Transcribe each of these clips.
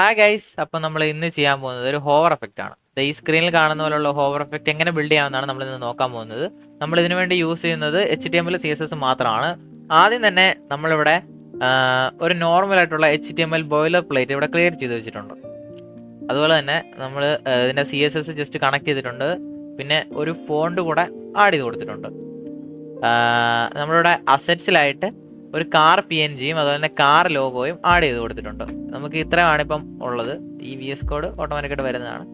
Hi guys, അപ്പം നമ്മൾ ഇന്ന് ചെയ്യാൻ പോകുന്നത് ഒരു ഹോവർ എഫക്റ്റ് ആണ്. ഈ സ്ക്രീനിൽ കാണുന്ന പോലുള്ള ഹോവർ എഫക്റ്റ് എങ്ങനെ ബിൽഡ് ചെയ്യാമെന്നാണ് നമ്മൾ ഇന്ന് നോക്കാൻ പോകുന്നത്. നമ്മൾ ഇതിനു വേണ്ടി യൂസ് ചെയ്യുന്നത് HTML CSS മാത്രമാണ്. ആദ്യം തന്നെ നമ്മളിവിടെ ഒരു നോർമൽ ആയിട്ടുള്ള HTML ബോയിലർ പ്ലേറ്റ് ഇവിടെ ക്ലിയർ ചെയ്ത് വെച്ചിട്ടുണ്ട്. അതുപോലെ തന്നെ നമ്മൾ ഇതിൻ്റെ CSS ജസ്റ്റ് കണക്ട് ചെയ്തിട്ടുണ്ട്. പിന്നെ ഒരു ഫോണ്ട് കൂടെ ആഡ് ചെയ്ത് കൊടുത്തിട്ടുണ്ട്. നമ്മളിവിടെ അസറ്റ്സിലായിട്ട് ഒരു കാർ PNGയും അതുപോലെ തന്നെ കാർ ലോഗോയും ആഡ് ചെയ്ത് കൊടുത്തിട്ടുണ്ട്. നമുക്ക് ഇത്രയാണ് ഇപ്പം ഉള്ളത്. ഈ VS കോഡ് ഓട്ടോമാറ്റിക്കായിട്ട് വരുന്നതാണ്.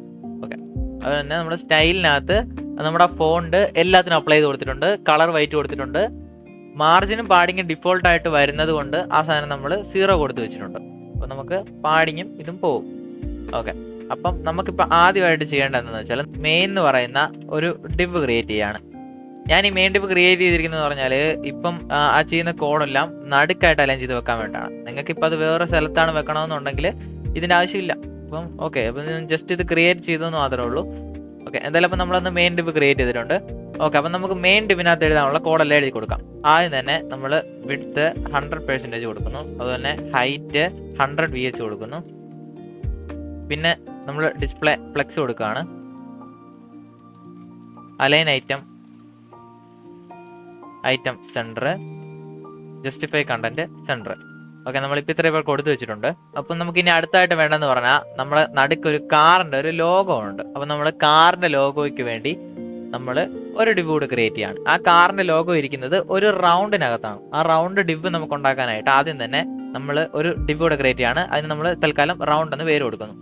ഓക്കെ, അതുപോലെ തന്നെ നമ്മുടെ സ്റ്റൈലിനകത്ത് നമ്മുടെ ഫോണ്ട് എല്ലാത്തിനും അപ്ലൈ ചെയ്ത് കൊടുത്തിട്ടുണ്ട്. കളർ വൈറ്റ് കൊടുത്തിട്ടുണ്ട്. മാർജിനും പാഡിങ്ങും ഡിഫോൾട്ടായിട്ട് വരുന്നത് കൊണ്ട് ആ സാധനം നമ്മൾ 0 കൊടുത്ത് വെച്ചിട്ടുണ്ട്. അപ്പോൾ നമുക്ക് പാഡിങ്ങും ഇതും പോവും. ഓക്കെ, അപ്പം നമുക്കിപ്പോൾ ആദ്യമായിട്ട് ചെയ്യേണ്ടത് എന്താണെന്ന് വെച്ചാൽ മെയിൻ എന്ന് പറയുന്ന ഒരു ഡിവ് ക്രിയേറ്റ് ചെയ്യാണ്. ഞാൻ ഈ മെയിൻ ഡിവ് ക്രിയേറ്റ് ചെയ്തിരിക്കുന്നത് പറഞ്ഞാൽ ഇപ്പം ആ ചെയ്യുന്ന കോഡെല്ലാം നടുക്കായിട്ട് അലൈൻ ചെയ്ത് വെക്കാൻ വേണ്ടിയിട്ടാണ്. നിങ്ങൾക്ക് ഇപ്പം അത് വേറെ സ്ഥലത്താണ് വെക്കണമെന്നുണ്ടെങ്കിൽ ഇതിൻ്റെ ആവശ്യമില്ല. അപ്പം ഓക്കെ, അപ്പം ജസ്റ്റ് ഇത് ക്രിയേറ്റ് ചെയ്തെന്ന് മാത്രമേ ഉള്ളൂ. ഓക്കെ, എന്തായാലും അപ്പം നമ്മളൊന്ന് മെയിൻ ഡിവ് ക്രിയേറ്റ് ചെയ്തിട്ടുണ്ട്. ഓക്കെ, അപ്പം നമുക്ക് മെയിൻ ഡിവിനകത്ത് എഴുതാനുള്ള കോഡെല്ലാം എഴുതി കൊടുക്കാം. ആദ്യം തന്നെ നമ്മൾ വിഡ്ത്ത് 100% കൊടുക്കുന്നു. അതുപോലെ ഹൈറ്റ് 100 VH കൊടുക്കുന്നു. പിന്നെ നമ്മൾ ഡിസ്പ്ലേ ഫ്ലെക്സ് കൊടുക്കുകയാണ്. Align item center, justify content center. Okay, നമ്മളിപ്പോൾ ഇത്ര ഇപ്പോൾ കൊടുത്തു വെച്ചിട്ടുണ്ട്. അപ്പം നമുക്ക് ഇനി അടുത്തായിട്ട് വേണ്ടതെന്ന് പറഞ്ഞാൽ നമ്മുടെ നടുക്കൊരു കാറിൻ്റെ ഒരു ലോഗോ ഉണ്ട്. അപ്പം നമ്മൾ കാറിൻ്റെ ലോഗോയ്ക്ക് വേണ്ടി നമ്മൾ ഒരു ഡിവ് കൂടെ ക്രിയേറ്റ് ചെയ്യാണ്. ആ കാറിൻ്റെ ലോഗോ ഇരിക്കുന്നത് ഒരു റൗണ്ടിനകത്താണ്. ആ റൗണ്ട് ഡിവ് നമുക്ക് ഉണ്ടാക്കാനായിട്ട് ആദ്യം തന്നെ നമ്മൾ ഒരു ഡിവ് കൂടെ ക്രിയേറ്റ് ചെയ്യാണ്. അതിന് നമ്മൾ തൽക്കാലം റൗണ്ട് എന്ന് പേര് കൊടുക്കുന്നു.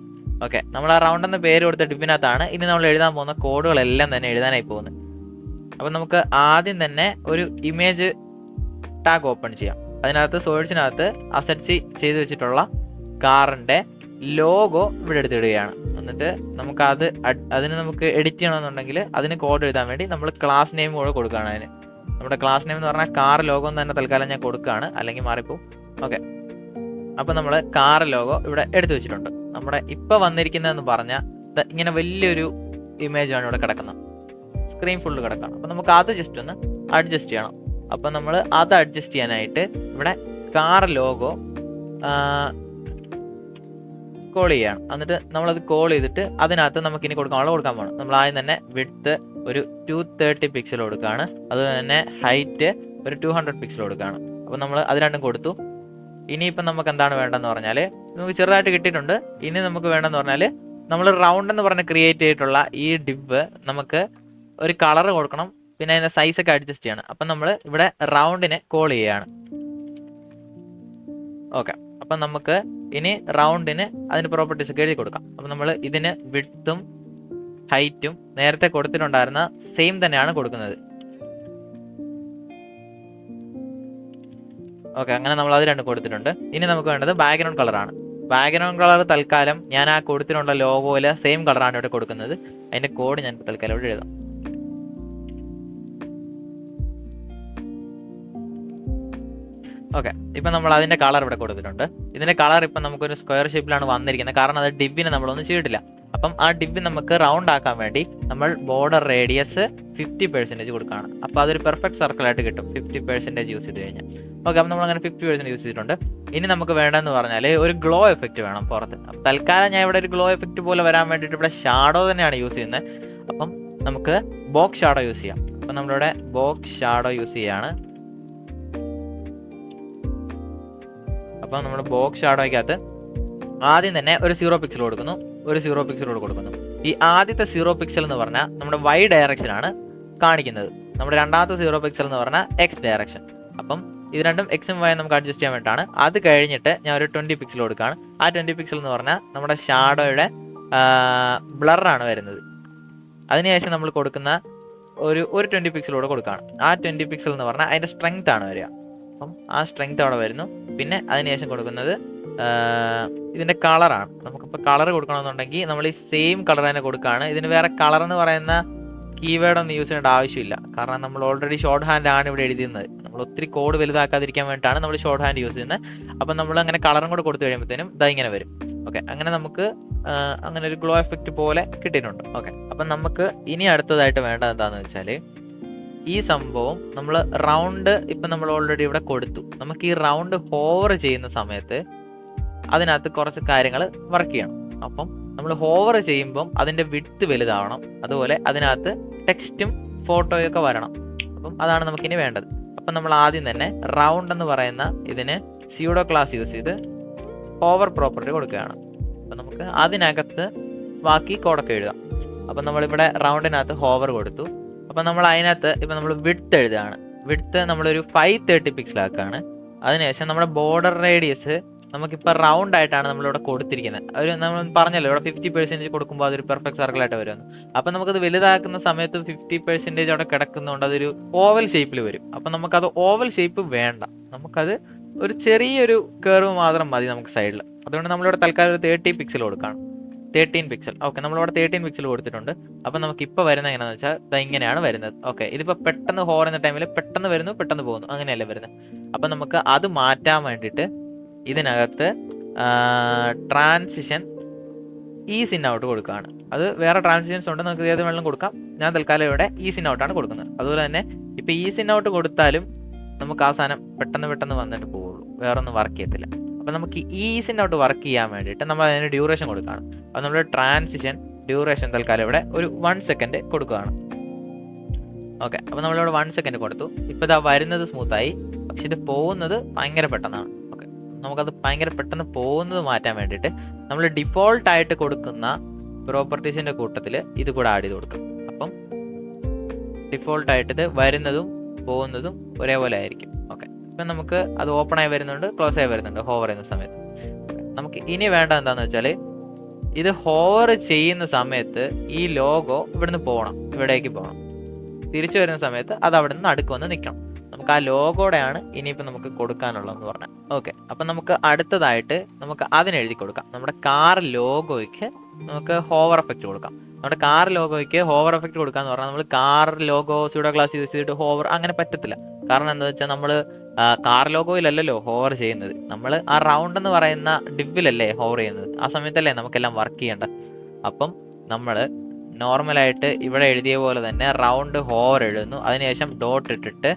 ഓക്കെ, നമ്മൾ ആ റൗണ്ട് എന്ന് പേര് കൊടുത്ത ഡിവിനകത്താണ് ഇനി നമ്മൾ എഴുതാൻ പോകുന്ന കോഡുകളെല്ലാം തന്നെ എഴുതാനായി പോകുന്നത്. അപ്പം നമുക്ക് ആദ്യം തന്നെ ഒരു ഇമേജ് ടാഗ് ഓപ്പൺ ചെയ്യാം. അതിനകത്ത് സോഴ്സിനകത്ത് അസറ്റ്സ് ചെയ്ത് വെച്ചിട്ടുള്ള കാറിൻ്റെ ലോഗോ ഇവിടെ എടുത്തിടുകയാണ്. എന്നിട്ട് അതിന് നമുക്ക് എഡിറ്റ് ചെയ്യണമെന്നുണ്ടെങ്കിൽ അതിന് കോഡ് എഴുതാൻ വേണ്ടി നമ്മൾ ക്ലാസ് നെയിം കൂടെ കൊടുക്കുകയാണ്. അതിന് നമ്മുടെ ക്ലാസ് നെയിം എന്ന് പറഞ്ഞാൽ കാർ ലോഗോ എന്ന് തന്നെ തൽക്കാലം ഞാൻ കൊടുക്കുകയാണ്, അല്ലെങ്കിൽ മാറിപ്പോവും. ഓക്കെ, അപ്പം നമ്മൾ കാർ ലോഗോ ഇവിടെ എടുത്തു വെച്ചിട്ടുണ്ട്. നമ്മുടെ ഇപ്പോൾ വന്നിരിക്കുന്നതെന്ന് പറഞ്ഞാൽ ഇങ്ങനെ വലിയൊരു ഇമേജാണ് ഇവിടെ കിടക്കുന്നത്. സ്ക്രീൻ ഫുള്ള് കിടക്കണം. അപ്പം നമുക്ക് അത് ജസ്റ്റ് ഒന്ന് അഡ്ജസ്റ്റ് ചെയ്യണം. അപ്പം നമ്മൾ അത് അഡ്ജസ്റ്റ് ചെയ്യാനായിട്ട് ഇവിടെ കാർ ലോഗോ കോൾ ചെയ്യണം. എന്നിട്ട് നമ്മളത് കോൾ ചെയ്തിട്ട് അതിനകത്ത് നമുക്ക് ഇനി കൊടുക്കാൻ പോകണം. നമ്മൾ ആദ്യം തന്നെ വിഡ്ത്ത് ഒരു 230 പിക്സൽ കൊടുക്കുകയാണ്. അതുപോലെ തന്നെ ഹൈറ്റ് ഒരു 200 പിക്സൽ കൊടുക്കുകയാണ്. അപ്പം നമ്മൾ അത് രണ്ടും കൊടുത്തു. ഇനിയിപ്പം നമുക്ക് എന്താണ് വേണ്ടതെന്ന് പറഞ്ഞാൽ നമുക്ക് ചെറുതായിട്ട് കിട്ടിയിട്ടുണ്ട്. ഇനി നമുക്ക് വേണ്ടതെന്ന് പറഞ്ഞാൽ നമ്മൾ റൗണ്ട് എന്ന് പറഞ്ഞ് ക്രിയേറ്റ് ചെയ്തിട്ടുള്ള ഈ ഡിവ് നമുക്ക് ഒരു കളർ കൊടുക്കണം. പിന്നെ അതിൻ്റെ സൈസൊക്കെ അഡ്ജസ്റ്റ് ചെയ്യണം. അപ്പം നമ്മൾ ഇവിടെ റൗണ്ടിനെ കോൾ ചെയ്യുകയാണ്. ഓക്കെ, അപ്പം നമുക്ക് ഇനി റൗണ്ടിന് അതിന് പ്രോപ്പർട്ടീസ് ഒക്കെ എഴുതി കൊടുക്കാം. അപ്പം നമ്മൾ ഇതിന് വിഡ്ത്തും ഹൈറ്റും നേരത്തെ കൊടുത്തിട്ടുണ്ടായിരുന്ന സെയിം തന്നെയാണ് കൊടുക്കുന്നത്. ഓക്കെ, അങ്ങനെ നമ്മൾ അത് രണ്ടും കൊടുത്തിട്ടുണ്ട്. ഇനി നമുക്ക് വേണ്ടത് ബാക്ക്ഗ്രൗണ്ട് കളറാണ്. ബാക്ക്ഗ്രൗണ്ട് കളർ തൽക്കാലം ഞാൻ ആ കൊടുത്തിട്ടുള്ള ലോഗോയിൽ സെയിം കളറാണ് ഇവിടെ കൊടുക്കുന്നത്. അതിൻ്റെ കോഡ് ഞാൻ തൽക്കാലം ഇവിടെ എഴുതാം. ഓക്കെ, ഇപ്പം നമ്മൾ അതിൻ്റെ കളർ ഇവിടെ കൊടുത്തിട്ടുണ്ട്. ഇതിൻ്റെ കളർ ഇപ്പം നമുക്കൊരു സ്ക്വയർ ഷേപ്പിലാണ് വന്നിരിക്കുന്നത്, കാരണം അത് ഡിവിനെ നമ്മളൊന്നും ചെയ്തിട്ടില്ല. അപ്പം ആ ഡിവ് നമുക്ക് റൗണ്ട് ആക്കാൻ വേണ്ടി നമ്മൾ ബോർഡർ റേഡിയസ് 50% കൊടുക്കുകയാണ്. അപ്പോൾ അതൊരു പെർഫെക്റ്റ് സർക്കിളായിട്ട് കിട്ടും 50% യൂസ് ചെയ്ത് കഴിഞ്ഞാൽ. ഓക്കെ, അപ്പം നമ്മളങ്ങനെ 50% യൂസ് ചെയ്തിട്ടുണ്ട്. ഇനി നമുക്ക് വേണ്ടതെന്ന് പറഞ്ഞാൽ ഒരു ഗ്ലോ എഫക്റ്റ് വേണം പുറത്ത്. അപ്പം തൽക്കാലം ഞാൻ ഇവിടെ ഒരു ഗ്ലോ എഫക്റ്റ് പോലെ വരാൻ വേണ്ടിയിട്ട് ഇവിടെ ഷാഡോ തന്നെയാണ് യൂസ് ചെയ്യുന്നത്. അപ്പം നമുക്ക് ബോക്സ് ഷാഡോ യൂസ് ചെയ്യാം. അപ്പം നമ്മളിവിടെ ബോക്സ് ഷാഡോ യൂസ് ചെയ്യുകയാണ്. അപ്പം നമ്മൾ ബോക്സ് ഷാഡോയ്ക്കകത്ത് ആദ്യം തന്നെ ഒരു 0 പിക്സൽ കൊടുക്കുന്നു. ഒരു 0 പിക്സൽ കൊടുക്കുന്നു. ഈ ആദ്യത്തെ 0 പിക്സൽ എന്ന് പറഞ്ഞാൽ നമ്മുടെ Y ഡയറക്ഷനാണ് കാണിക്കുന്നത്. നമ്മുടെ രണ്ടാമത്തെ 0 പിക്സൽ എന്ന് പറഞ്ഞാൽ X ഡയറക്ഷൻ. അപ്പം ഇത് രണ്ടും എക്സും വൈ നമുക്ക് അഡ്ജസ്റ്റ് ചെയ്യാൻ വേണ്ടിയിട്ടാണ്. അത് കഴിഞ്ഞിട്ട് ഞാൻ ഒരു 20 പിക്സൽ കൊടുക്കുകയാണ്. ആ 20 പിക്സൽ എന്ന് പറഞ്ഞാൽ നമ്മുടെ ഷാഡോയുടെ ബ്ലറാണ് വരുന്നത്. അതിനുശേഷം നമ്മൾ കൊടുക്കുന്ന ഒരു 20 പിക്സൽ കൂടെ കൊടുക്കുകയാണ്. ആ 20 പിക്സൽ എന്ന് പറഞ്ഞാൽ അതിൻ്റെ സ്ട്രെങ്ത് ആണ് വരിക. അപ്പം ആ സ്ട്രെങ്ത് അവിടെ വരുന്നു. പിന്നെ അതിനുശേഷം കൊടുക്കുന്നത് ഇതിൻ്റെ കളറാണ്. നമുക്കിപ്പോൾ കളർ കൊടുക്കണമെന്നുണ്ടെങ്കിൽ നമ്മൾ ഈ സെയിം കളർ തന്നെ കൊടുക്കുകയാണ്. ഇതിന് വേറെ കളർ എന്ന് പറയുന്ന കീവേഡൊന്നും യൂസ് ചെയ്യേണ്ട ആവശ്യമില്ല, കാരണം നമ്മൾ ഓൾറെഡി ഷോർട്ട് ഹാൻഡ് ആണ് ഇവിടെ എഴുതുന്നത്. നമ്മൾ ഒത്തിരി കോഡ് വലുതാക്കാതിരിക്കാൻ വേണ്ടിയിട്ടാണ് നമ്മൾ ഷോർട്ട് ഹാൻഡ് യൂസ് ചെയ്യുന്നത്. അപ്പം നമ്മൾ അങ്ങനെ കളറും കൂടെ കൊടുത്തു കഴിയുമ്പോഴത്തേനും ഇതാ ഇങ്ങനെ വരും. ഓക്കെ, അങ്ങനെ നമുക്ക് അങ്ങനെ ഒരു ഗ്ലോ എഫക്റ്റ് പോലെ കിട്ടിയിട്ടുണ്ട്. ഓക്കെ, അപ്പം നമുക്ക് ഇനി അടുത്തതായിട്ട് വേണ്ടത് എന്താണെന്ന് വെച്ചാൽ ഈ സംഭവം നമ്മൾ റൗണ്ട് ഇപ്പം നമ്മൾ ഓൾറെഡി ഇവിടെ കൊടുത്തു. നമുക്ക് ഈ റൗണ്ട് ഹോവർ ചെയ്യുന്ന സമയത്ത് അതിനകത്ത് കുറച്ച് കാര്യങ്ങൾ വർക്ക് ചെയ്യണം. അപ്പം നമ്മൾ ഹോവർ ചെയ്യുമ്പം അതിൻ്റെ വിഡ്ത്ത് വലുതാവണം, അതുപോലെ അതിനകത്ത് ടെക്സ്റ്റും ഫോട്ടോയൊക്കെ വരണം. അപ്പം അതാണ് നമുക്കിനി വേണ്ടത്. അപ്പം നമ്മൾ ആദ്യം തന്നെ റൗണ്ട് എന്ന് പറയുന്ന ഇതിന് സ്യൂഡോ ക്ലാസ് യൂസ് ചെയ്ത് ഹോവർ പ്രോപ്പർട്ടി കൊടുക്കുകയാണ്. അപ്പം നമുക്ക് അതിനകത്ത് ബാക്കി കോഡൊക്കെ എഴുതാം. അപ്പം നമ്മളിവിടെ റൗണ്ടിനകത്ത് ഹോവർ കൊടുത്തു. അപ്പം നമ്മൾ അതിനകത്ത് ഇപ്പം നമ്മൾ വിഡ്ത്ത് എഴുതുകയാണ്. വിഡ്ത്ത് നമ്മളൊരു 530 പിക്സലാക്കുകയാണ്. അതിനുശേഷം നമ്മുടെ ബോർഡർ റേഡിയസ് നമുക്കിപ്പോൾ റൗണ്ട് ആയിട്ടാണ് നമ്മളിവിടെ കൊടുത്തിരിക്കുന്നത്. ഒരു നമ്മൾ പറഞ്ഞല്ലോ ഇവിടെ 50% കൊടുക്കുമ്പോൾ അതൊരു പെർഫെക്റ്റ് സർക്കിളായിട്ട് വരുമെന്ന്. അപ്പം നമുക്കത് വലുതാക്കുന്ന സമയത്ത് 50% അവിടെ കിടക്കുന്നതുകൊണ്ട് അതൊരു ഓവൽ ഷേപ്പിൽ വരും. അപ്പം നമുക്കത് ഓവൽ ഷേപ്പ് വേണ്ട, നമുക്കത് ഒരു ചെറിയൊരു കർവ് മാത്രം മതി നമുക്ക് സൈഡിൽ. അതുകൊണ്ട് നമ്മളിവിടെ തൽക്കാലം ഒരു 30 പിക്സൽ കൊടുക്കണം. 13 പിക്സൽ. ഓക്കെ, നമ്മളിവിടെ 13 പിക്സൽ കൊടുത്തിട്ടുണ്ട്. അപ്പം നമുക്ക് ഇപ്പോൾ വരുന്നത് എങ്ങനെയാണെന്ന് വെച്ചാൽ ഇങ്ങനെയാണ് വരുന്നത്. ഓക്കെ, ഇതിപ്പോൾ പെട്ടെന്ന് ഹോർ എന്ന ടൈമിൽ പെട്ടെന്ന് വരുന്നു, പെട്ടെന്ന് പോകുന്നു, അങ്ങനെയല്ലേ വരുന്നത്. അപ്പം നമുക്ക് അത് മാറ്റാൻ വേണ്ടിയിട്ട് ഇതിനകത്ത് ട്രാൻസിഷൻ ഈസ് ഇൻ ഔട്ട് കൊടുക്കുകയാണ്. അത് വേറെ ട്രാൻസിഷൻസ് ഉണ്ട്, നമുക്ക് ഏത് വേണമെങ്കിലും കൊടുക്കാം. ഞാൻ തൽക്കാലം ഇവിടെ ഈസ് ഇൻ ഔട്ടാണ് കൊടുക്കുന്നത്. അതുപോലെ തന്നെ ഇപ്പോൾ ഈസ് ഇൻ ഔട്ട് കൊടുത്താലും നമുക്ക് ആ സാധനം പെട്ടെന്ന് വന്നിട്ട് പോവുള്ളൂ, വേറെ ഒന്നും വർക്ക് ചെയ്യത്തില്ല. അപ്പം നമുക്ക് ഈസ് ഇൻ ഔട്ട് വർക്ക് ചെയ്യാൻ വേണ്ടിയിട്ട് നമ്മൾ അതിന് ഡ്യൂറേഷൻ കൊടുക്കുകയാണ്. അപ്പോൾ നമ്മൾ ട്രാൻസിഷൻ ഡ്യൂറേഷൻ തൽക്കാലം ഇവിടെ ഒരു 1 സെക്കൻഡ് കൊടുക്കുകയാണ്. ഓക്കെ, അപ്പോൾ നമ്മളിവിടെ 1 സെക്കൻഡ് കൊടുത്തു. ഇപ്പോൾ ഇതാ വരുന്നത് സ്മൂത്തായി, പക്ഷെ ഇത് പോകുന്നത് ഭയങ്കര പെട്ടെന്നാണ്. ഓക്കെ, നമുക്കത് ഭയങ്കര പെട്ടെന്ന് പോകുന്നത് മാറ്റാൻ വേണ്ടിയിട്ട് നമ്മൾ ഡിഫോൾട്ടായിട്ട് കൊടുക്കുന്ന പ്രോപ്പർട്ടീസിൻ്റെ കൂട്ടത്തിൽ ഇത് കൂടെ ആഡ് ചെയ്ത് കൊടുക്കും. അപ്പം ഡിഫോൾട്ടായിട്ട് ഇത് വരുന്നതും പോകുന്നതും ഒരേപോലെ ആയിരിക്കും. ഓക്കെ, ഇപ്പം നമുക്ക് അത് ഓപ്പൺ ആയി വരുന്നുണ്ട്, ക്ലോസ് ആയി വരുന്നുണ്ട് ഹോവർ ചെയ്യുന്ന സമയത്ത്. നമുക്ക് ഇനി വേണ്ട എന്താണെന്ന് വെച്ചാൽ ഇത് ഹോവർ ചെയ്യുന്ന സമയത്ത് ഈ ലോഗോ ഇവിടുന്ന് പോകണം, ഇവിടേക്ക് പോകണം. തിരിച്ചു വരുന്ന സമയത്ത് അത് അവിടെ നിന്ന് നടുക്ക് വന്ന് നിൽക്കണം. നമുക്ക് ആ ലോഗോടെയാണ് ഇനിയിപ്പോൾ നമുക്ക് കൊടുക്കാനുള്ളതെന്ന് പറഞ്ഞാൽ. ഓക്കെ, അപ്പം നമുക്ക് അടുത്തതായിട്ട് നമുക്ക് അതിനെഴുതി കൊടുക്കാം. നമ്മുടെ കാർ ലോഗോയ്ക്ക് നമുക്ക് ഹോവർ എഫക്റ്റ് കൊടുക്കാം. നമ്മുടെ കാർ ലോഗോയ്ക്ക് ഹോവർ എഫക്റ്റ് കൊടുക്കാന്ന് പറഞ്ഞാൽ നമ്മൾ car logo pseudo class use ചെയ്തിട്ട് ഹോവർ അങ്ങനെ പറ്റത്തില്ല. കാരണം എന്താ വെച്ചാൽ നമ്മൾ കാർ ലോഗോയിലല്ലല്ലോ ഹോവർ ചെയ്യുന്നത്, നമ്മൾ ആ റൗണ്ട് എന്ന് പറയുന്ന ഡിവിലല്ലേ ഹോവർ ചെയ്യുന്നത്. ആ സമയത്തല്ലേ നമുക്കെല്ലാം വർക്ക് ചെയ്യേണ്ടത്. അപ്പം നമ്മൾ നോർമലായിട്ട് ഇവിടെ എഴുതിയ പോലെ തന്നെ റൗണ്ട് ഹോവർ എഴുതുന്നു, അതിനുശേഷം ഡോട്ട് ഇട്ടിട്ട്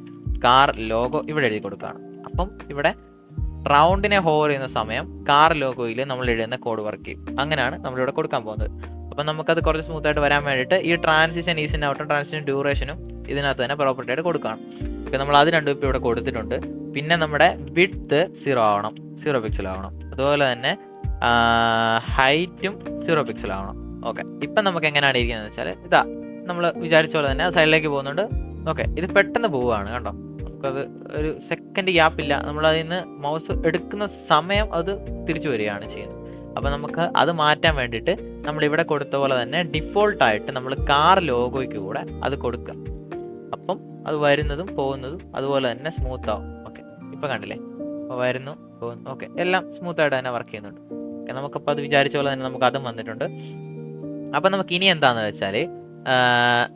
കാർ ലോഗോ ഇവിടെ എഴുതി കൊടുക്കുകയാണ്. അപ്പം ഇവിടെ റൗണ്ടിനെ ഹോവർ ചെയ്യുന്ന സമയം കാർ ലോഗോയിൽ നമ്മൾ എഴുതുന്ന കോഡ് വർക്ക് ചെയ്യും. അങ്ങനെയാണ് നമ്മളിവിടെ കൊടുക്കാൻ പോകുന്നത്. അപ്പം നമുക്കത് കുറച്ച് സ്മൂത്തായിട്ട് വരാൻ വേണ്ടിയിട്ട് ഈ ട്രാൻസിഷൻ ഈസിൻ ഔട്ടും ട്രാൻസിഷൻ ഡ്യൂറേഷനും ഇതിനകത്ത് തന്നെ പ്രോപ്പർട്ടി ആയിട്ട് കൊടുക്കണം. ഓക്കെ, നമ്മൾ അത് രണ്ടും ഇപ്പോൾ ഇവിടെ കൊടുത്തിട്ടുണ്ട്. പിന്നെ നമ്മുടെ വിഡ്ത്ത് 0 ആവണം, 0 പിക്സൽ ആവണം. അതുപോലെ തന്നെ ഹൈറ്റും 0 പിക്സൽ ആവണം. ഓക്കെ, ഇപ്പം നമുക്ക് എങ്ങനെയാണ് ഇരിക്കുന്നത് വെച്ചാൽ ഇതാ നമ്മൾ വിചാരിച്ച പോലെ തന്നെ സൈഡിലേക്ക് പോകുന്നുണ്ട്. ഓക്കെ, ഇത് പെട്ടെന്ന് പോവുകയാണ്, കണ്ടോ. നമുക്കത് ഒരു സെക്കൻഡ് ഗ്യാപ്പില്ല, നമ്മളതിൽ നിന്ന് മൗസ് എടുക്കുന്ന സമയം അത് തിരിച്ചു വരികയാണ് ചെയ്യുന്നത്. അപ്പോൾ നമുക്ക് അത് മാറ്റാൻ വേണ്ടിയിട്ട് നമ്മളിവിടെ കൊടുത്ത പോലെ തന്നെ ഡിഫോൾട്ടായിട്ട് നമ്മൾ കാർ ലോഗോയ്ക്ക് കൂടെ അത് കൊടുക്കുക. അപ്പം അത് വരുന്നതും പോകുന്നതും അതുപോലെ തന്നെ സ്മൂത്ത് ആവും. ഓക്കെ, ഇപ്പോൾ കണ്ടില്ലേ, അപ്പോൾ വരുന്നു പോകുന്നു. ഓക്കെ, എല്ലാം സ്മൂത്തായിട്ട് തന്നെ വർക്ക് ചെയ്യുന്നുണ്ട്. ഓക്കെ, നമുക്കപ്പോൾ അത് വിചാരിച്ച പോലെ തന്നെ നമുക്ക് അതും വന്നിട്ടുണ്ട്. അപ്പം നമുക്ക് ഇനി എന്താണെന്ന് വെച്ചാൽ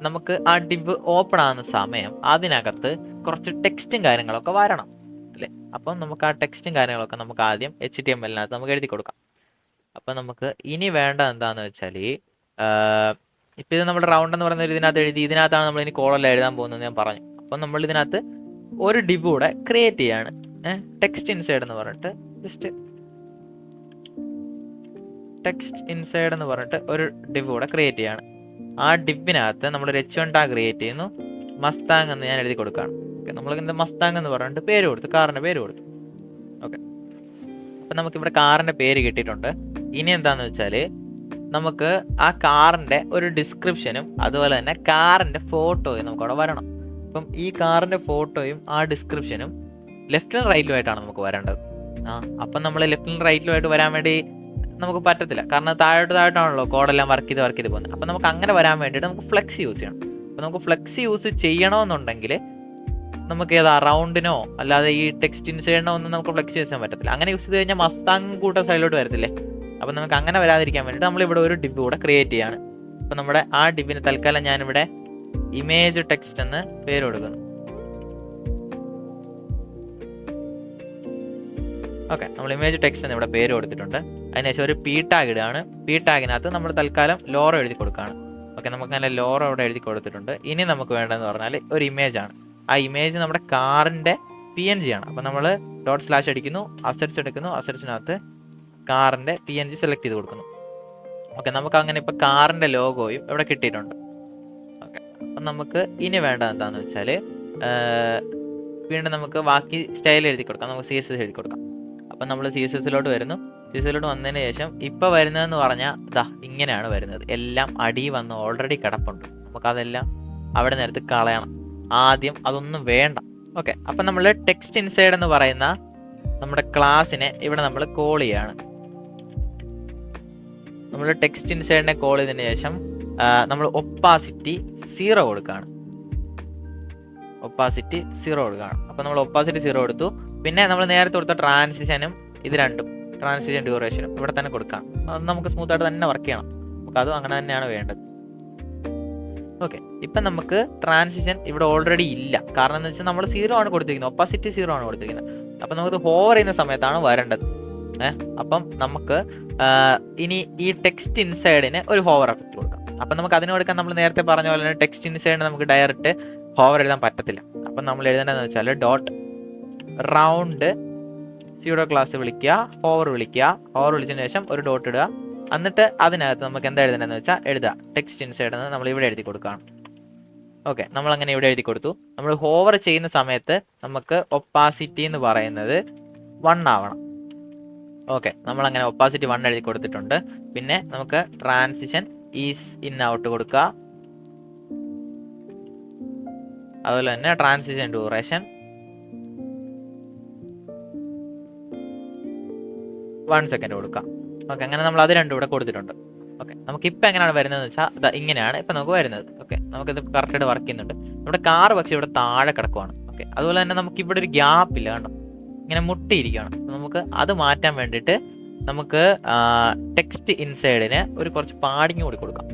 നമുക്ക് ആ ഡിവ് ഓപ്പൺ ആകുന്ന സമയം അതിനകത്ത് കുറച്ച് ടെക്സ്റ്റും കാര്യങ്ങളൊക്കെ വരണം അല്ലേ. അപ്പം നമുക്ക് ആ ടെക്സ്റ്റും കാര്യങ്ങളൊക്കെ നമുക്ക് ആദ്യം HTML-നകത്ത് നമുക്ക് എഴുതി കൊടുക്കാം. അപ്പം നമുക്ക് ഇനി വേണ്ട എന്താണെന്ന് വെച്ചാൽ ഇപ്പം ഇത് നമ്മുടെ റൗണ്ട് എന്ന് പറയുന്ന ഒരു ഇതിനകത്ത് എഴുതി, ഇതിനകത്താണ് നമ്മൾ ഇനി കോളെല്ലാം എഴുതാൻ പോകുന്നത് ഞാൻ പറഞ്ഞു. അപ്പം നമ്മൾ ഇതിനകത്ത് ഒരു ഡിവ് കൂടെ ക്രിയേറ്റ് ചെയ്യാണ്. ടെക്സ്റ്റ് ഇൻസൈഡ് എന്ന് പറഞ്ഞിട്ട് ജസ്റ്റ് ടെക്സ്റ്റ് ഇൻസൈഡ് എന്ന് പറഞ്ഞിട്ട് ഒരു ഡിവ് കൂടെ ക്രിയേറ്റ് ചെയ്യാണ്. ആ ഡിവിനകത്ത് നമ്മളൊരു H1 ടാഗ് ക്രിയേറ്റ് ചെയ്യുന്നു. മസ്താങ് എന്ന് ഞാൻ എഴുതി കൊടുക്കുകയാണ്. ഓക്കെ, നമ്മളിങ്ങനെ മസ്താങ് എന്ന് പറഞ്ഞിട്ട് പേര് കൊടുത്തു, കാറിൻ്റെ പേര് കൊടുത്തു. ഓക്കെ, അപ്പം നമുക്കിവിടെ കാറിൻ്റെ പേര് കിട്ടിയിട്ടുണ്ട്. ഇനി എന്താണെന്ന് വെച്ചാൽ നമുക്ക് ആ കാറിൻ്റെ ഒരു ഡിസ്ക്രിപ്ഷനും അതുപോലെ തന്നെ കാറിൻ്റെ ഫോട്ടോയും നമുക്കവിടെ വരണം. അപ്പം ഈ കാറിൻ്റെ ഫോട്ടോയും ആ ഡിസ്ക്രിപ്ഷനും ലെഫ്റ്റിലും റൈറ്റിലുമായിട്ടാണ് നമുക്ക് വരേണ്ടത്. അപ്പം നമ്മൾ ലെഫ്റ്റിലും റൈറ്റിലുമായിട്ട് വരാൻ വേണ്ടി നമുക്ക് പറ്റത്തില്ല, കാരണം താഴോട്ടാണല്ലോ കോഡെല്ലാം വർക്ക് ചെയ്ത് പോകുന്നത്. അപ്പം നമുക്ക് അങ്ങനെ വരാൻ വേണ്ടിയിട്ട് നമുക്ക് ഫ്ലെക്സ് യൂസ് ചെയ്യണം. അപ്പം നമുക്ക് ഫ്ലെക്സ് യൂസ് ചെയ്യണമെന്നുണ്ടെങ്കിൽ നമുക്ക് ഏതാ റൗണ്ടിനോ അല്ലാതെ ഈ ടെക്സ്റ്റ് ഇൻസൈഡിനോ ഒന്നും നമുക്ക് ഫ്ലെക്സ് യൂസ് ചെയ്യാൻ പറ്റത്തില്ല. അങ്ങനെ യൂസ് ചെയ്ത് കഴിഞ്ഞാൽ മസ്താങ് കൂട്ട സൈഡിലോട്ട് വരത്തില്ലേ. അപ്പം നമുക്ക് അങ്ങനെ വരാതിരിക്കാൻ വേണ്ടിയിട്ട് നമ്മളിവിടെ ഒരു ഡിവ് കൂടെ ക്രിയേറ്റ് ചെയ്യാണ്. അപ്പം നമ്മുടെ ആ ഡിവിന് തൽക്കാലം ഞാനിവിടെ ഇമേജ് ടെക്സ്റ്റ് എന്ന് പേര് കൊടുക്കുന്നു. ഓക്കെ, നമ്മൾ ഇമേജ് ടെക്സ്റ്റ് എന്ന് ഇവിടെ പേര് കൊടുത്തിട്ടുണ്ട്. അതിനുശേഷം ഒരു P ടാഗ് ഇടുകയാണ്. P ടാഗിനകത്ത് നമ്മൾ തൽക്കാലം ലോറോ എഴുതി കൊടുക്കുകയാണ്. ഓക്കെ, നമുക്ക് നല്ല ലോറോ അവിടെ എഴുതി കൊടുത്തിട്ടുണ്ട്. ഇനി നമുക്ക് വേണ്ടതെന്ന് പറഞ്ഞാൽ ഒരു ഇമേജാണ്. ആ ഇമേജ് നമ്മുടെ കാറിൻ്റെ PNG ആണ്. അപ്പം നമ്മൾ // അടിക്കുന്നു, അസറ്റ്സ് എടുക്കുന്നു, അസറ്റ്സിനകത്ത് കാറിൻ്റെ PNG സെലക്ട് ചെയ്ത് കൊടുക്കുന്നു. ഓക്കെ, നമുക്ക് അങ്ങനെ ഇപ്പോൾ കാറിൻ്റെ ലോഗോയും ഇവിടെ കിട്ടിയിട്ടുണ്ട്. ഓക്കെ, അപ്പം നമുക്ക് ഇനി വേണ്ടത് എന്താണെന്ന് വെച്ചാൽ വീണ്ടും നമുക്ക് ബാക്കി സ്റ്റൈൽ എഴുതി കൊടുക്കാം. നമുക്ക് CSS എഴുതി കൊടുക്കാം. അപ്പം നമ്മൾ CSSലോട്ട് വരുന്നു. CSSലോട്ട് വന്നതിന് ശേഷം ഇപ്പോൾ വരുന്നതെന്ന് പറഞ്ഞാൽ ഇതാ ഇങ്ങനെയാണ് വരുന്നത്. എല്ലാം അടി വന്ന് ഓൾറെഡി കിടപ്പുണ്ട്. നമുക്കതെല്ലാം അവിടെ നേരത്ത് കളയണം. ആദ്യം അതൊന്നും വേണ്ട. ഓക്കെ, അപ്പം നമ്മൾ ടെക്സ്റ്റ് ഇൻസൈഡ് എന്ന് പറയുന്ന നമ്മുടെ ക്ലാസ്സിനെ ഇവിടെ നമ്മൾ കോൾ ചെയ്യാണ്. നമ്മൾ ടെക്സ്റ്റ് ഇൻസൈഡിനെ കോൾ ചെയ്തതിന് ശേഷം നമ്മൾ ഒപ്പാസിറ്റി 0 കൊടുക്കുകയാണ്. ഒപ്പാസിറ്റി 0 കൊടുക്കുകയാണ്. അപ്പോൾ നമ്മൾ ഒപ്പാസിറ്റി 0 കൊടുത്തു. പിന്നെ നമ്മൾ നേരത്തെ കൊടുത്ത ട്രാൻസിഷനും ഇത് രണ്ടും, ട്രാൻസിഷൻ ഡ്യൂറേഷനും ഇവിടെ തന്നെ കൊടുക്കാം. അത് നമുക്ക് സ്മൂത്തായിട്ട് തന്നെ വർക്ക് ചെയ്യണം. നമുക്ക് അതും അങ്ങനെ തന്നെയാണ് വേണ്ടത്. ഓക്കെ, ഇപ്പം നമുക്ക് ട്രാൻസിഷൻ ഇവിടെ ഓൾറെഡി ഇല്ല. കാരണം എന്ന് വെച്ചാൽ നമ്മൾ 0 ആണ് കൊടുത്തിരിക്കുന്നത്, ഒപ്പാസിറ്റി 0 ആണ് കൊടുത്തിരിക്കുന്നത്. അപ്പം നമുക്ക് ഹോവർ ചെയ്യുന്ന സമയത്താണ് വരേണ്ടത്. അപ്പം നമുക്ക് ഇനി ഈ ടെക്സ്റ്റ് ഇൻസൈഡിന് ഒരു ഹോവർ എഫക്റ്റ് കൊടുക്കാം. അപ്പം നമുക്ക് അതിന് കൊടുക്കാൻ നമ്മൾ നേരത്തെ പറഞ്ഞ പോലെ തന്നെ ടെക്സ്റ്റ് ഇൻസൈഡിന് നമുക്ക് ഡയറക്റ്റ് ഹോവർ എഴുതാൻ പറ്റത്തില്ല. അപ്പം നമ്മൾ എഴുതേണ്ടതെന്ന് വെച്ചാൽ ഡോട്ട് റൗണ്ട് സ്യൂഡോ ക്ലാസ് വിളിക്കുക, ഹോവർ വിളിക്കുക. ഹോവർ വിളിച്ചതിന് ശേഷം ഒരു ഡോട്ട് ഇടുക. എന്നിട്ട് അതിനകത്ത് നമുക്ക് എന്താ എഴുതേണ്ടതെന്ന് വെച്ചാൽ എഴുതുക. ടെക്സ്റ്റ് ഇൻസൈഡ് എന്ന് നമ്മൾ ഇവിടെ എഴുതി കൊടുക്കുകയാണ്. ഓക്കെ, നമ്മളങ്ങനെ ഇവിടെ എഴുതി കൊടുത്തു. നമ്മൾ ഹോവർ ചെയ്യുന്ന സമയത്ത് നമുക്ക് ഒപ്പാസിറ്റി എന്ന് പറയുന്നത് 1 ആവണം. ഓക്കെ, നമ്മളങ്ങനെ ഒപ്പാസിറ്റി 1 എഴുതി കൊടുത്തിട്ടുണ്ട്. പിന്നെ നമുക്ക് ട്രാൻസിഷൻ ഈസ് ഇൻ ഔട്ട് കൊടുക്കുക. അതുപോലെ തന്നെ ട്രാൻസിഷൻ ഡ്യൂറേഷൻ 1 സെക്കൻഡ് കൊടുക്കാം. ഓക്കെ, അങ്ങനെ നമ്മൾ അത് രണ്ടും ഇവിടെ കൊടുത്തിട്ടുണ്ട്. ഓക്കെ, നമുക്കിപ്പോൾ എങ്ങനെയാണ് വരുന്നതെന്ന് വെച്ചാൽ ഇങ്ങനെയാണ് ഇപ്പം നമുക്ക് വരുന്നത്. ഓക്കെ, നമുക്കിത് കറക്റ്റായിട്ട് വർക്ക് ചെയ്യുന്നുണ്ട്. നമ്മുടെ കാർ പക്ഷേ ഇവിടെ താഴെ കിടക്കുവാണ്. ഓക്കെ, അതുപോലെ തന്നെ നമുക്ക് ഇവിടെ ഒരു ഗ്യാപ്പ് ഇല്ല, കണ്ടോ, ഇങ്ങനെ മുട്ടിയിരിക്കുകയാണ്. നമുക്ക് അത് മാറ്റാൻ വേണ്ടിയിട്ട് നമുക്ക് ടെക്സ്റ്റ് ഇൻസൈഡിന് ഒരു കുറച്ച് പാഡിങ് കൂടി കൊടുക്കാം.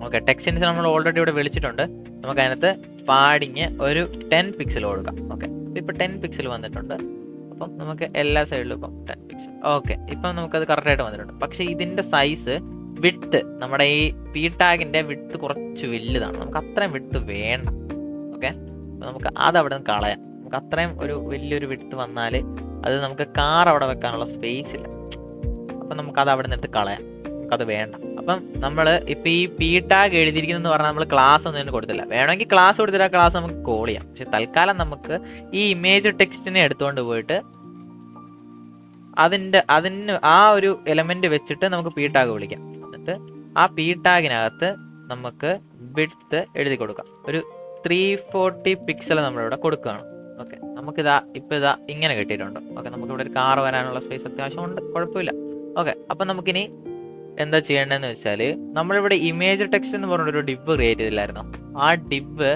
ഓക്കെ, ടെക്സ്റ്റ് ഇൻസൈഡ് നമ്മൾ ഓൾറെഡി ഇവിടെ വിളിച്ചിട്ടുണ്ട്. നമുക്ക് അതിനകത്ത് പാഡിങ് ഒരു 10 പിക്സൽ കൊടുക്കാം. ഓക്കെ, ഇപ്പോൾ 10 പിക്സൽ വന്നിട്ടുണ്ട്. അപ്പം നമുക്ക് എല്ലാ സൈഡിലും ഇപ്പം 10 പിക്സൽ. ഓക്കെ, ഇപ്പം നമുക്കത് കറക്റ്റായിട്ട് വന്നിട്ടുണ്ട്. പക്ഷേ ഇതിൻ്റെ സൈസ് വിഡ്ത്ത്, നമ്മുടെ ഈ പി ടാഗിൻ്റെ വിഡ്ത്ത് കുറച്ച് വലുതാണ്. നമുക്ക് അത്രയും വിഡ്ത്ത് വേണ്ട. ഓക്കെ, അപ്പോൾ നമുക്ക് അത് അവിടെ നിന്ന് കളയാം. നമുക്ക് അത്രയും ഒരു വലിയൊരു വിഡ്ത്ത് വന്നാൽ അത് നമുക്ക് കാർ അവിടെ വെക്കാനുള്ള സ്പേസ് ഇല്ല. അപ്പം നമുക്കത് അവിടെ നിന്ന് കളയാം. നമുക്കത് വേണ്ട. അപ്പം നമ്മൾ ഇപ്പം ഈ പി ടാഗ് എഴുതിയിരിക്കുന്നതെന്ന് പറഞ്ഞാൽ നമ്മൾ ക്ലാസ് ഒന്നും തന്നെ കൊടുത്തില്ല. വേണമെങ്കിൽ ക്ലാസ് കൊടുത്തിട്ട് ആ ക്ലാസ് നമുക്ക് കോൾ ചെയ്യാം. പക്ഷെ തൽക്കാലം നമുക്ക് ഈ ഇമേജ് ടെക്സ്റ്റിനെ എടുത്തുകൊണ്ട് പോയിട്ട് അതിന് ആ ഒരു എലമെന്റ് വെച്ചിട്ട് നമുക്ക് പി ടാഗ് വിളിക്കാം. എന്നിട്ട് ആ പി ടാഗിനകത്ത് നമുക്ക് വിഡ്ത്ത് എഴുതി കൊടുക്കാം. ഒരു 340 പിക്സൽ നമ്മളിവിടെ കൊടുക്കുകയാണ്. ഓക്കെ, നമുക്കിതാ ഇപ്പം ഇങ്ങനെ കിട്ടിയിട്ടുണ്ട്. ഓക്കെ, നമുക്കിവിടെ ഒരു കാർ വരാനുള്ള സ്പേസ് അത്യാവശ്യമുണ്ട്, കുഴപ്പമില്ല. ഓക്കെ, അപ്പം നമുക്കിനി എന്താ ചെയ്യേണ്ടതെന്ന് വെച്ചാൽ നമ്മളിവിടെ ഇമേജ് ടെക്സ്റ്റ് എന്ന് പറഞ്ഞൊരു ഡിവ് ക്രിയേറ്റ് ചെയ്തില്ലായിരുന്നോ? ആ ഡിവ്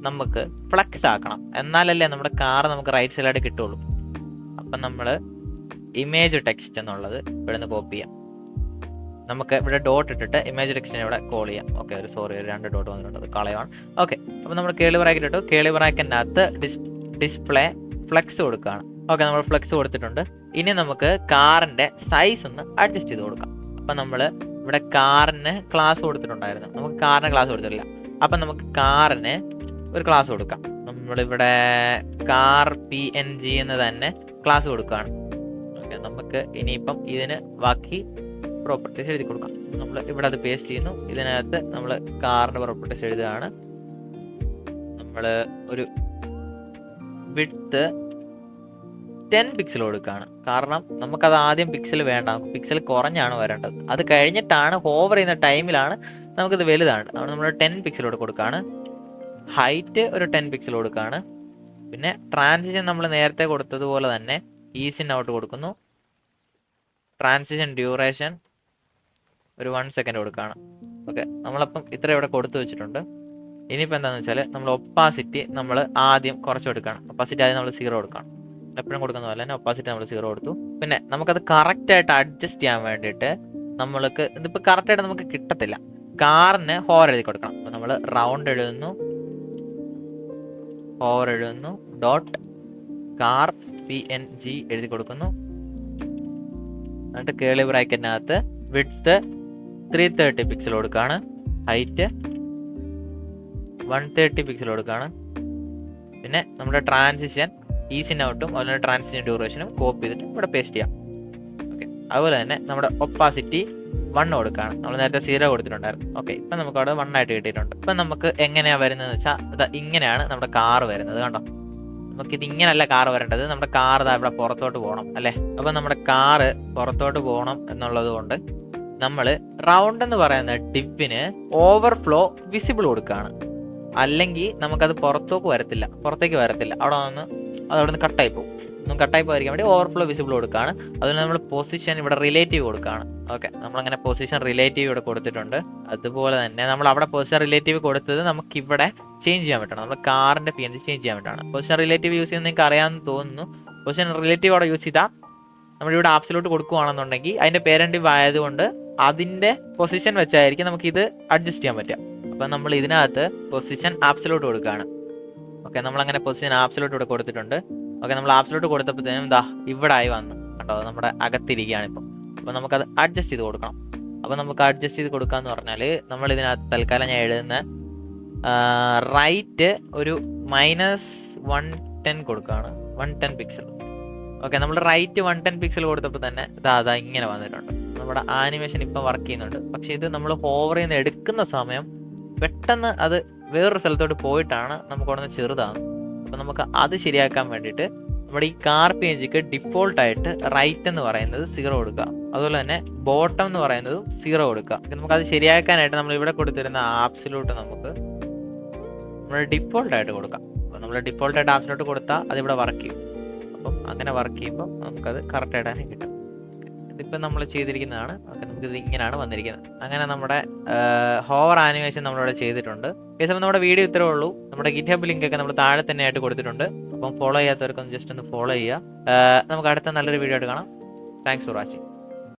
നമുക്ക് ഫ്ലെക്സ് ആക്കണം. എന്നാലല്ലേ നമ്മുടെ കാർ നമുക്ക് റൈറ്റ് സൈഡിലായിട്ട് കിട്ടുള്ളൂ. അപ്പം നമ്മൾ ഇമേജ് ടെക്സ്റ്റ് എന്നുള്ളത് ഇവിടെ നിന്ന് കോപ്പി ചെയ്യാം. നമുക്ക് ഇവിടെ ഡോട്ട് ഇട്ടിട്ട് ഇമേജ് ടെക്സ്റ്റിനെ ഇവിടെ കോൾ ചെയ്യാം. ഓക്കെ, ഒരു 2 ഡോട്ട് വന്നിട്ടുണ്ട്, അത് കളയാണ്. ഓക്കെ, അപ്പോൾ നമ്മൾ കേളി ബ്രാക്കറ്റ് ഇട്ടു. കേളി ബ്രാക്കറ്റിനകത്ത് ഡിസ്പ്ലേ ഫ്ലെക്സ് കൊടുക്കുകയാണ്. ഓക്കെ, നമ്മൾ ഫ്ലെക്സ് കൊടുത്തിട്ടുണ്ട്. ഇനി നമുക്ക് കാറിൻ്റെ സൈസ് ഒന്ന് അഡ്ജസ്റ്റ് ചെയ്ത് കൊടുക്കാം. അപ്പം നമ്മൾ ഇവിടെ കാറിന് ക്ലാസ് കൊടുത്തിട്ടുണ്ടായിരുന്നു. നമുക്ക് കാറിന് ക്ലാസ് കൊടുത്തിട്ടില്ല. അപ്പം നമുക്ക് കാറിന് ഒരു ക്ലാസ് കൊടുക്കാം. നമ്മളിവിടെ കാർ PNG എന്ന് തന്നെ ക്ലാസ് കൊടുക്കുകയാണ്. ഓക്കെ, നമുക്ക് ഇനിയിപ്പം ഇതിന് ബാക്കി പ്രോപ്പർട്ടീസ് എഴുതി കൊടുക്കാം. നമ്മൾ ഇവിടെ അത് പേസ്റ്റ് ചെയ്യുന്നു. ഇതിനകത്ത് നമ്മൾ കാറിൻ്റെ പ്രോപ്പർട്ടീസ് എഴുതുകയാണ്. നമ്മൾ ഒരു വിഡ്ത്ത് 10 പിക്സൽ കൊടുക്കുകയാണ്. കാരണം നമുക്കത് ആദ്യം പിക്സൽ വേണ്ട, നമുക്ക് പിക്സൽ കുറഞ്ഞാണ് വരേണ്ടത്. അത് കഴിഞ്ഞിട്ടാണ് ഹോവർ ചെയ്യുന്ന ടൈമിലാണ് നമുക്കിത് വലുതാണ്. നമ്മൾ 10 പിക്സലോട് കൊടുക്കുകയാണ്. ഹൈറ്റ് ഒരു 10 പിക്സൽ കൊടുക്കുകയാണ്. പിന്നെ ട്രാൻസിഷൻ നമ്മൾ നേരത്തെ കൊടുത്തതുപോലെ തന്നെ ഈസ് ഇൻ ഔട്ട് കൊടുക്കുന്നു. ട്രാൻസിഷൻ ഡ്യൂറേഷൻ ഒരു 1 സെക്കൻഡ് കൊടുക്കുകയാണ്. ഓക്കെ, നമ്മളപ്പം ഇത്ര ഇവിടെ കൊടുത്തു വെച്ചിട്ടുണ്ട്. ഇനിയിപ്പോൾ എന്താണെന്ന് വെച്ചാൽ നമ്മൾ ഒപ്പാസിറ്റി നമ്മൾ ആദ്യം കുറച്ച് കൊടുക്കുകയാണ്. ഒപ്പാസിറ്റി ആദ്യം നമ്മൾ 0 കൊടുക്കണം. എപ്പോഴും കൊടുക്കുന്ന പോലെ തന്നെ ഒപ്പാസിറ്റി നമ്മൾ 0 കൊടുത്തു. പിന്നെ നമുക്കത് കറക്റ്റായിട്ട് അഡ്ജസ്റ്റ് ചെയ്യാൻ വേണ്ടിയിട്ട് നമ്മൾക്ക് ഇതിപ്പോൾ കറക്റ്റായിട്ട് നമുക്ക് കിട്ടത്തില്ല. കാറിന് ഹോവർ എഴുതി കൊടുക്കണം. അപ്പോൾ നമ്മൾ റൗണ്ട് എഴുതുന്നു, ഹോവർ എഴുതുന്നു, ഡോട്ട് കാർ PNG എഴുതി കൊടുക്കുന്നു. എന്നിട്ട് കേളി ബ്രാക്കറ്റിനകത്ത് വിഡ്ത്ത് 330 പിക്സൽ കൊടുക്കുകയാണ്. ഹൈറ്റ് 130 പിക്സൽ കൊടുക്കുകയാണ്. പിന്നെ നമ്മുടെ ട്രാൻസിഷൻ ഈസ് ഇൻ ഔട്ടും അതുപോലെ ട്രാൻസിഷൻ ഡ്യൂറേഷനും കോപ്പി ചെയ്തിട്ട് ഇവിടെ പേസ്റ്റ് ചെയ്യാം. അതുപോലെ തന്നെ നമ്മുടെ ഒപ്പാസിറ്റി 1 കൊടുക്കുകയാണ്. നമ്മൾ നേരത്തെ 0 കൊടുത്തിട്ടുണ്ടായിരുന്നു. ഓക്കെ, ഇപ്പം നമുക്ക് അവിടെ 1 ആയിട്ട് കിട്ടിയിട്ടുണ്ട്. ഇപ്പം നമുക്ക് എങ്ങനെയാണ് വരുന്നതെന്ന് വെച്ചാൽ ഇങ്ങനെയാണ് നമ്മുടെ കാർ വരുന്നത്. കണ്ടോ, നമുക്കിത് ഇങ്ങനെയല്ല കാർ വരേണ്ടത്. നമ്മുടെ കാർ ഇവിടെ പുറത്തോട്ട് പോകണം അല്ലേ. അപ്പം നമ്മുടെ കാറ് പുറത്തോട്ട് പോകണം എന്നുള്ളത് കൊണ്ട് നമ്മൾ റൗണ്ട് എന്ന് പറയുന്ന ഡിപ്പിന് ഓവർഫ്ലോ വിസിബിൾ കൊടുക്കുകയാണ്. അല്ലെങ്കിൽ നമുക്കത് പുറത്തേക്ക് വരത്തില്ല. അവിടെ നിന്ന് കട്ടായി പോകും. ഒന്നും കട്ടായി പോയിരിക്കാൻ വേണ്ടി ഓവർഫ്ലോ വിസിബിൾ കൊടുക്കുകയാണ്. അതുപോലെ നമ്മൾ പൊസിഷൻ ഇവിടെ റിലേറ്റീവ് കൊടുക്കുകയാണ്. ഓക്കെ, നമ്മളങ്ങനെ പൊസിഷൻ റിലേറ്റീവ് ഇവിടെ കൊടുത്തിട്ടുണ്ട്. അതുപോലെ തന്നെ നമ്മൾ അവിടെ പൊസിഷൻ റിലേറ്റീവ് കൊടുത്തത് നമുക്ക് ഇവിടെ ചേഞ്ച് ചെയ്യാൻ പറ്റണം. നമ്മൾ കാറിന്റെ PNG ചേഞ്ച് ചെയ്യാൻ പറ്റണം. പൊസിഷൻ റിലേറ്റീവ് യൂസ് ചെയ്യുന്നത് നിങ്ങൾക്ക് അറിയാമെന്ന് തോന്നുന്നു. പൊസിഷൻ റിലേറ്റീവ് അവിടെ യൂസ് ചെയ്താൽ നമ്മളിവിടെ ആബ്സലൂട്ട് കൊടുക്കുകയാണെന്നുണ്ടെങ്കിൽ അതിന്റെ പേരൻറ്റീവ് ആയതുകൊണ്ട് അതിന്റെ പൊസിഷൻ വെച്ചായിരിക്കും നമുക്ക് ഇത് അഡ്ജസ്റ്റ് ചെയ്യാൻ പറ്റുക. അപ്പം നമ്മൾ ഇതിനകത്ത് പൊസിഷൻ ആബ്സലൂട്ട് കൊടുക്കുകയാണ്. ഓക്കെ, നമ്മളങ്ങനെ പൊസിഷൻ ആബ്സലൂട്ട് ഇവിടെ കൊടുത്തിട്ടുണ്ട്. ഓക്കെ, നമ്മൾ ആബ്സലൂട്ട് കൊടുത്തപ്പോഴത്തേനും ഇവിടെ ആയി വന്നു കേട്ടോ, നമ്മുടെ അകത്തിരിക്കുകയാണ് ഇപ്പം. അപ്പം നമുക്കത് അഡ്ജസ്റ്റ് ചെയ്ത് കൊടുക്കണം. അപ്പം നമുക്ക് അഡ്ജസ്റ്റ് ചെയ്ത് കൊടുക്കാന്ന് പറഞ്ഞാൽ നമ്മൾ ഇതിനകത്ത് തൽക്കാലം ഞാൻ എഴുതുന്ന റൈറ്റ് ഒരു -110 കൊടുക്കുകയാണ്. 110 പിക്സൽ. ഓക്കെ, നമ്മൾ റൈറ്റ് 110 പിക്സൽ കൊടുത്തപ്പോൾ തന്നെ ഇങ്ങനെ വന്നിട്ടുണ്ട്. നമ്മുടെ ആനിമേഷൻ ഇപ്പം വർക്ക് ചെയ്യുന്നുണ്ട്. പക്ഷേ ഇത് നമ്മൾ ഹോവർ ചെയ്യുന്ന എടുക്കുന്ന സമയം പെട്ടെന്ന് അത് വേറൊരു സ്ഥലത്തോട്ട് പോയിട്ടാണ് നമുക്ക് അവിടെ നിന്ന് ചെറുതാകുന്നത്. അപ്പം നമുക്ക് അത് ശരിയാക്കാൻ വേണ്ടിയിട്ട് നമ്മുടെ ഈ കാർ PNGക്ക് ഡിഫോൾട്ടായിട്ട് റൈറ്റ് എന്ന് പറയുന്നത് 0 കൊടുക്കുക. അതുപോലെ തന്നെ ബോട്ടം എന്ന് പറയുന്നത് 0 കൊടുക്കുക. നമുക്കത് ശരിയാക്കാനായിട്ട് നമ്മൾ ഇവിടെ കൊടുത്തിരുന്ന ആബ്സലൂട്ട് നമുക്ക് നമ്മൾ ഡിഫോൾട്ടായിട്ട് കൊടുക്കാം. അപ്പോൾ നമ്മൾ ഡിഫോൾട്ടായിട്ട് ആബ്സലൂട്ട് കൊടുത്താൽ അതിവിടെ വർക്ക് ചെയ്യും. അപ്പം അങ്ങനെ വർക്ക് ചെയ്യുമ്പോൾ നമുക്കത് കറക്റ്റായിട്ട് തന്നെ കിട്ടും. ഇതിപ്പോൾ നമ്മൾ ചെയ്തിരിക്കുന്നതാണ്. ഓക്കെ, നമുക്കിത് ഇങ്ങനെയാണ് വന്നിരിക്കുന്നത്. അങ്ങനെ നമ്മുടെ ഹോവർ ആനിമേഷൻ നമ്മളിവിടെ ചെയ്തിട്ടുണ്ട്. ഏകദേശം നമ്മുടെ വീഡിയോ ഇത്രേ ഉള്ളൂ. നമ്മുടെ ഗിറ്റ്ഹബ് ലിങ്ക് ഒക്കെ നമ്മൾ താഴെ തന്നെ ആയിട്ട് കൊടുത്തിട്ടുണ്ട്. അപ്പം ഫോളോ ചെയ്യാത്തവർക്കൊന്ന് ജസ്റ്റ് ഒന്ന് ഫോളോ ചെയ്യുക. നമുക്ക് അടുത്ത നല്ലൊരു വീഡിയോ ആയിട്ട് കാണാം. Thanks for watching.